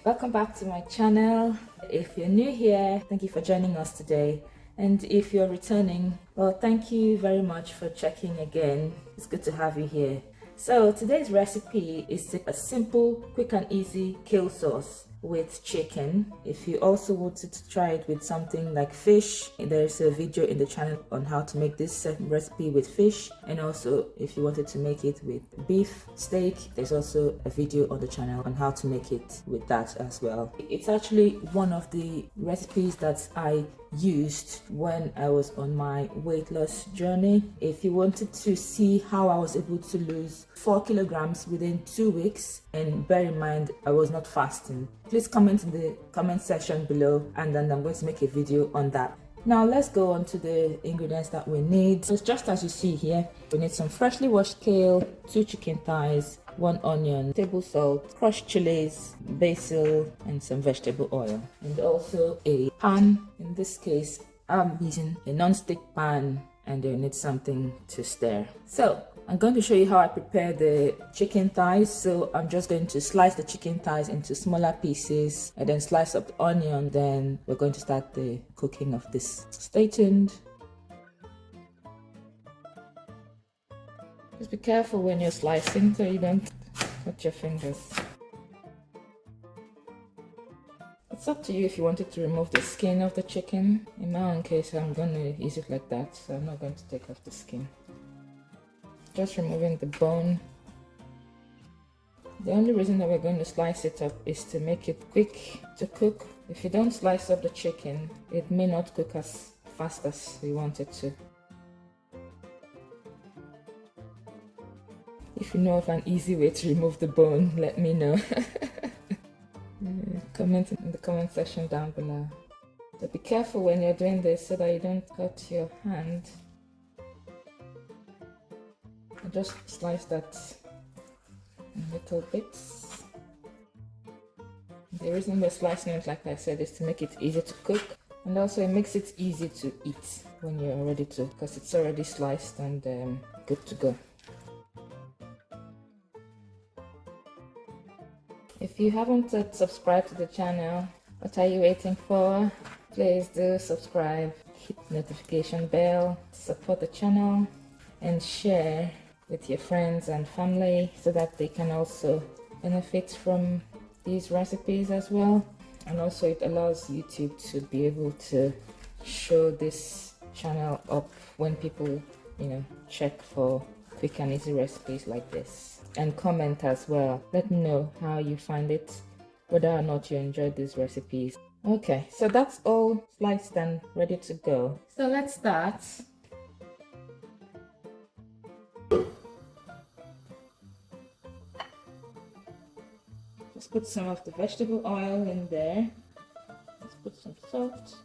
Welcome back to my channel. If you're new here, thank you for joining us today. And if you're returning, well, thank you very much for checking again. It's good to have you here. So today's recipe is a simple, quick and easy kale sauce with chicken. If you also wanted to try it with something like fish, there's a video in the channel on how to make this recipe with fish. And also if you wanted to make it with beef steak, there's also a video on the channel on how to make it with that as well. It's actually one of the recipes that I used when I was on my weight loss journey. If you wanted to see how I was able to lose 4 kilograms within 2 weeks, and bear in mind I was not fasting, please comment in the comment section below and then I'm going to make a video on that. Now let's go on to the ingredients that we need. So just as you see here, we need some freshly washed kale, 2 chicken thighs, 1 onion, table salt, crushed chilies, basil, and some vegetable oil. And also a pan. In this case, I'm using a non-stick pan, and you need something to stir. So I'm going to show you how I prepare the chicken thighs. So I'm just going to slice the chicken thighs into smaller pieces and then slice up the onion. Then we're going to start the cooking of this. Stay tuned. Just be careful when you're slicing so you don't cut your fingers. It's up to you if you wanted to remove the skin of the chicken. In my own case, I'm going to use it like that, so I'm not going to take off the skin. Just removing the bone. The only reason that we're going to slice it up is to make it quick to cook. If you don't slice up the chicken, it may not cook as fast as we want it to. If you know of an easy way to remove the bone, let me know. Comment in the comment section down below. So be careful when you're doing this so that you don't cut your hand. I just slice that in little bits. The reason we're slicing it, like I said, is to make it easy to cook, and also it makes it easy to eat when you're ready to, because it's already sliced and good to go. If you haven't subscribed to the channel, what are you waiting for? Please do subscribe, hit the notification bell, support the channel, and share with your friends and family so that they can also benefit from these recipes as well. And also it allows YouTube to be able to show this channel up when people, check for quick and easy recipes like this. And comment as well. Let me know how you find it, whether or not you enjoyed these recipes. Okay, so that's all sliced and ready to go. So let's start. Just put some of the vegetable oil in there. Let's put some salt.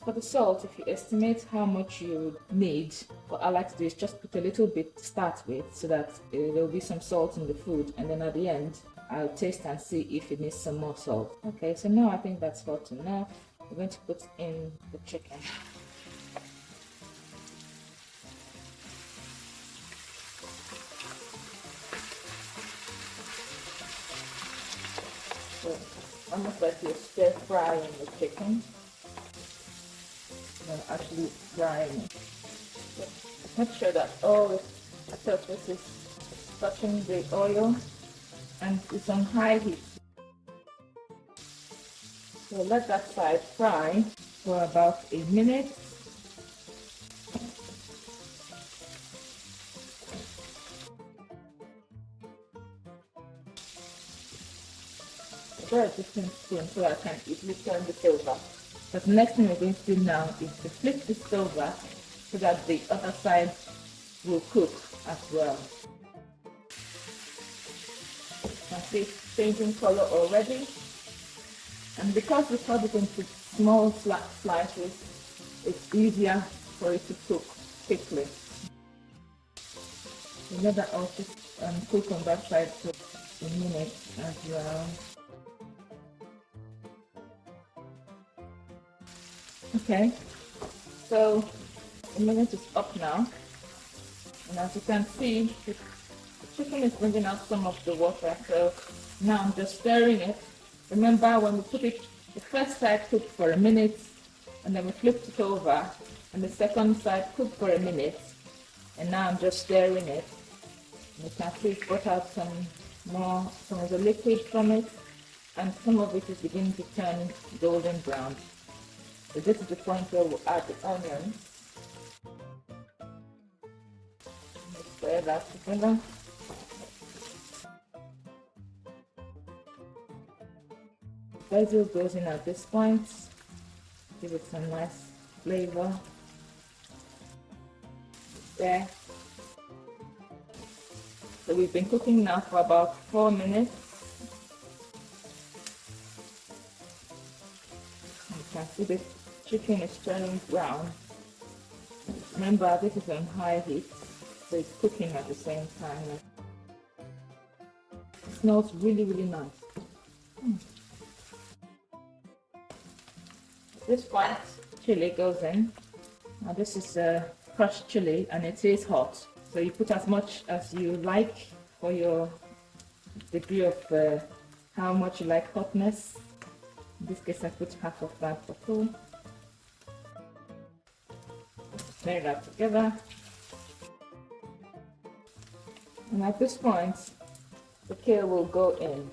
For the salt, if you estimate how much you need, what I like to do is just put a little bit to start with so that there will be some salt in the food, and then at the end I'll taste and see if it needs some more salt. Okay, so now I think that's salt enough. We're going to put in the chicken. So almost like you're stir frying the chicken. Actually drying it. So make sure that all the surface is touching the oil and it's on high heat. So let that side fry for about a minute. Very different spoon so I can easily turn this over. But the next thing we're going to do now is to flip this over so that the other side will cook as well. You can see it's changing color already. And because we cut it into small slices, it's easier for it to cook quickly. You let that also cook on that side for a minute as well. Okay, so the minute is up now, and as you can see, the chicken is bringing out some of the water, so Now I'm just stirring it. Remember when we put it, the first side cooked for a minute, and then we flipped it over, and the second side cooked for a minute, and now I'm just stirring it. You can see it brought out some of the liquid from it, and some of it is beginning to turn golden brown. So this is the point where we'll add the onions. Stir that together. Basil goes in at this point, give it some nice flavor. There. So we've been cooking now for about 4 minutes. You can see the chicken is turning brown. Remember, this is on high heat, so it's cooking at the same time. It smells really, really nice. This point, chili goes in. Now this is crushed chili, and it is hot. So you put as much as you like for your degree of how much you like hotness. In this case, I put half of that bottle. Stir that together. And at this point, the kale will go in.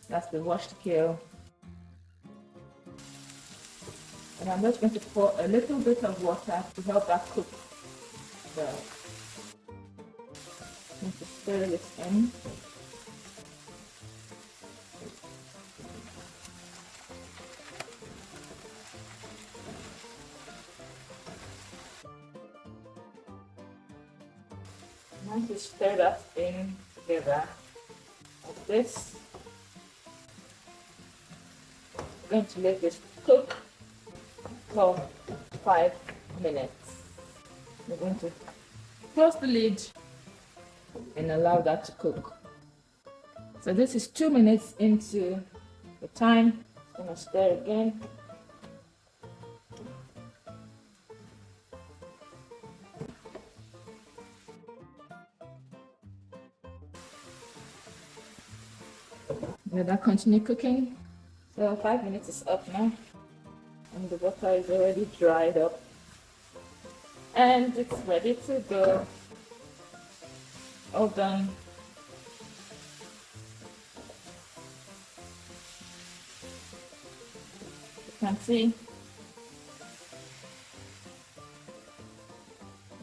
That's the washed kale. And I'm just going to pour a little bit of water to help that cook. So, I'm going to stir this in. Once you stir that in together, like this, we're going to let this cook for 5 minutes. We're going to close the lid and allow that to cook. So this is 2 minutes into the time. I'm going to stir again. Let that continue cooking. So 5 minutes is up now, and the butter is already dried up, and it's ready to go. All done. You can see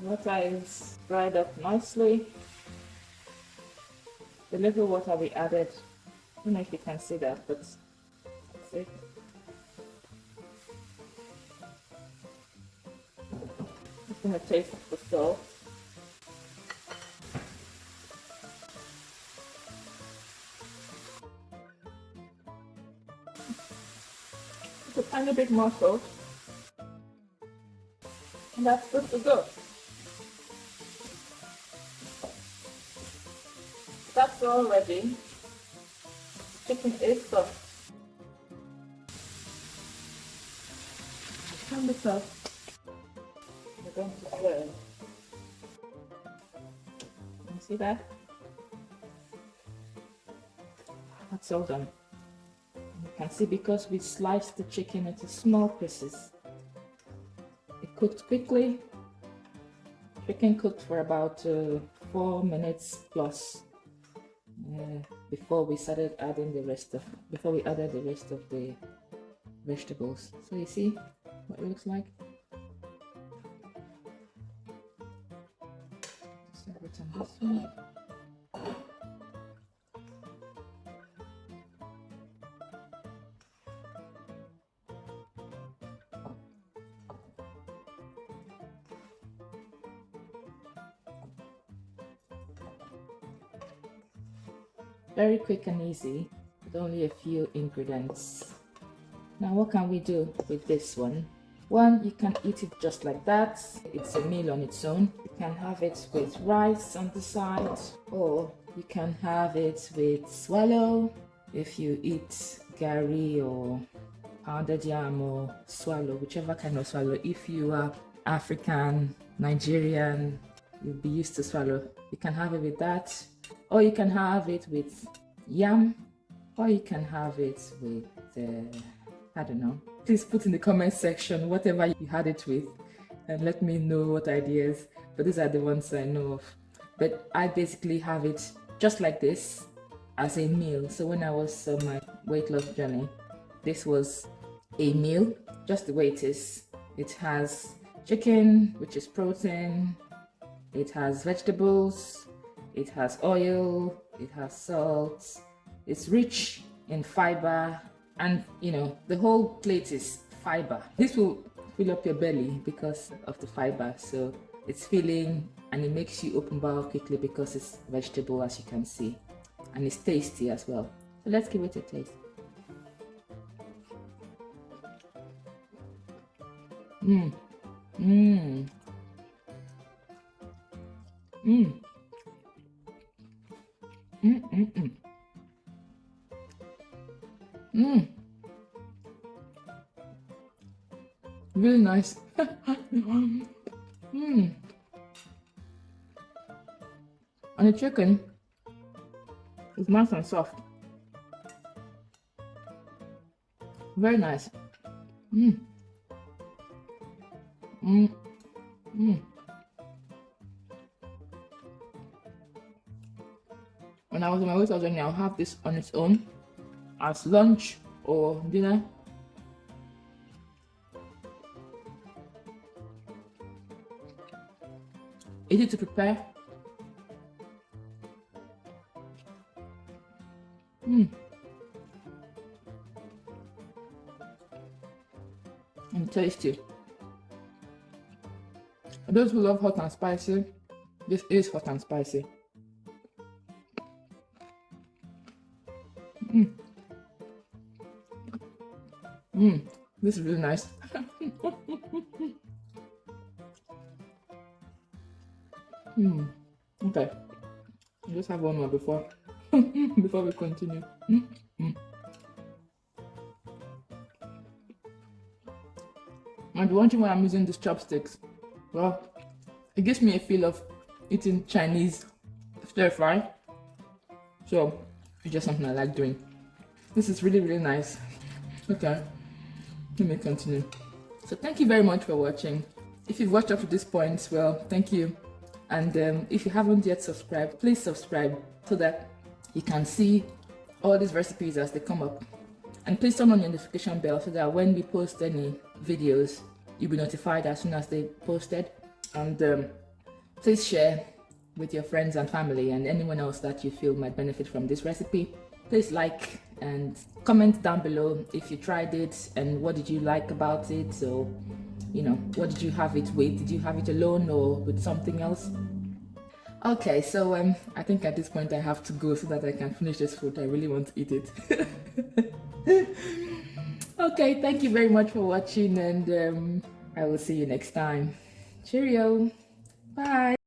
the butter is dried up nicely. The little water we added, I don't know if you can see that, but that's it. Just going to taste the salt. Just a tiny bit more salt. And that's good to go. That's all ready. Chicken is soft. Turn this off. We're going to serve. Can you see that? That's all done. You can see because we sliced the chicken into small pieces, it cooked quickly. Chicken cooked for about 4 minutes plus. Before we added the rest of the vegetables. So you see what it looks like. Just a bit on this one. Very quick and easy with only a few ingredients. Now what can we do with this one? One, you can eat it just like that. It's a meal on its own. You can have it with rice on the side, or you can have it with swallow. If you eat gari or pounded yam or swallow, whichever kind of swallow. If you are African, Nigerian, you'll be used to swallow. You can have it with that, or you can have it with yam, or you can have it with, I don't know. Please put in the comment section whatever you had it with and let me know what ideas, but these are the ones I know of. But I basically have it just like this as a meal. So when I was on my weight loss journey, this was a meal, just the way it is. It has chicken, which is protein, it has vegetables, it has oil, it has salt, it's rich in fiber, and you know, the whole plate is fiber. This will fill up your belly because of the fiber, so it's filling and it makes you open bowel quickly because it's vegetable, as you can see, and it's tasty as well. So let's give it a taste. Mmm. Mmm. Mmm. Mmm. Mmm. Mmm. Really nice. Mmm. And the chicken is nice and soft. Very nice. Mmm. Mmm. Mmm. When I was on my weight loss journey, I'll have this on its own as lunch or dinner. Easy to prepare. And tasty. For those who love hot and spicy, this is hot and spicy. This is really nice. Okay, I'll just have one more before before we continue. And wondering why I'm using these chopsticks. Well, it gives me a feel of eating Chinese stir fry, so it's just something I like doing. This is really, really nice. Okay, let me continue. So thank you very much for watching. If you've watched up to this point, well, thank you. And if you haven't yet subscribed, please subscribe so that you can see all these recipes as they come up. And please turn on your notification bell so that when we post any videos, you'll be notified as soon as they posted. And please share with your friends and family and anyone else that you feel might benefit from this recipe. Please like and comment down below if you tried it and what did you like about it. So, you know, what did you have it with? Did you have it alone or with something else? Okay, so I think at this point I have to go so that I can finish this food. I really want to eat it. Okay, thank you very much for watching, and I will see you next time. Cheerio. Bye.